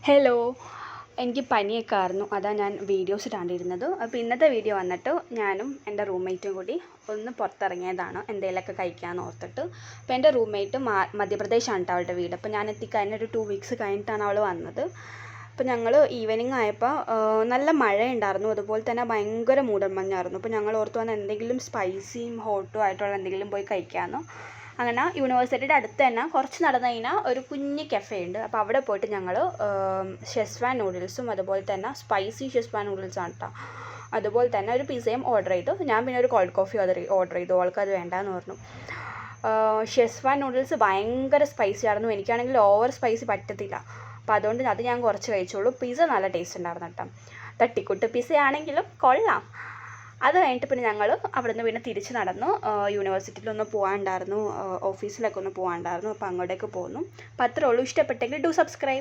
Hello, എനിക്ക് പനിയൊക്കെ ആയിരുന്നു. അതാണ് ഞാൻ വീഡിയോസ് ഇടാണ്ടിരുന്നത്. അപ്പോൾ ഇന്നത്തെ വീഡിയോ വന്നിട്ട് ഞാനും എൻ്റെ റൂംമേറ്റും കൂടി ഒന്ന് പുറത്തിറങ്ങിയതാണ് എന്തെങ്കിലുമൊക്കെ കഴിക്കാമെന്ന് ഓർത്തിട്ട്. അപ്പോൾ എൻ്റെ റൂംമേറ്റ് മധ്യപ്രദേശാണ് കേട്ടോ അവളുടെ വീട്. അപ്പോൾ ഞാൻ എത്തിക്കഴിഞ്ഞ ഒരു 2 വീക്സ് കഴിഞ്ഞിട്ടാണ് അവൾ വന്നത്. അപ്പോൾ ഞങ്ങൾ ഈവനിങ് ആയപ്പോൾ നല്ല മഴയുണ്ടായിരുന്നു, അതുപോലെ തന്നെ ഭയങ്കര മൂടൽമഞ്ഞായിരുന്നു. അപ്പോൾ ഞങ്ങൾ ഓർത്ത് വന്ന് എന്തെങ്കിലും സ്പൈസിയും ഹോട്ടും ആയിട്ടുള്ള എന്തെങ്കിലും പോയി കഴിക്കാമെന്ന്. അങ്ങനെ യൂണിവേഴ്സിറ്റിയുടെ അടുത്ത് തന്നെ കുറച്ച് നടന്നു കഴിഞ്ഞാൽ ഒരു കുഞ്ഞ് കഫേ ഉണ്ട്. അപ്പോൾ അവിടെ പോയിട്ട് ഞങ്ങൾ ഷെസ്വാൻ നൂഡിൽസും അതുപോലെ തന്നെ സ്പൈസി ഷെസ്വാൻ നൂഡിൽസാണ് കേട്ടോ, അതുപോലെ തന്നെ ഒരു പിസയും ഓർഡർ ചെയ്തു. ഞാൻ പിന്നെ ഒരു കോൾഡ് കോഫി ഓർഡർ ചെയ്തു. അവൾക്കത് വേണ്ടാന്ന് പറഞ്ഞു. ഷെസ്വാൻ നൂഡിൽസ് ഭയങ്കര സ്പൈസി ആയിരുന്നു. എനിക്കാണെങ്കിൽ ഓവർ സ്പൈസി പറ്റത്തില്ല. അപ്പോൾ അതുകൊണ്ട് അത് ഞാൻ കുറച്ച് കഴിച്ചോളൂ. പിസ്സ നല്ല ടേസ്റ്റ് ഉണ്ടായിരുന്നു കേട്ടോ. തട്ടിക്കുട്ട് പിസ്സ ആണെങ്കിലും കൊള്ളാം. അത് കഴിഞ്ഞിട്ട് പിന്നെ ഞങ്ങൾ അവിടെ നിന്ന് പിന്നെ തിരിച്ച് നടന്നു. യൂണിവേഴ്സിറ്റിയിലൊന്ന് പോകാനുണ്ടായിരുന്നു, ഓഫീസിലൊക്കെ ഒന്ന് പോകാനുണ്ടായിരുന്നു. അപ്പോൾ അങ്ങോട്ടേക്ക് പോന്നു. അപ്പോൾ അത്രേ ഉള്ളൂ. ഇഷ്ടപ്പെട്ടെങ്കിൽ ഡു സബ്സ്ക്രൈബ്.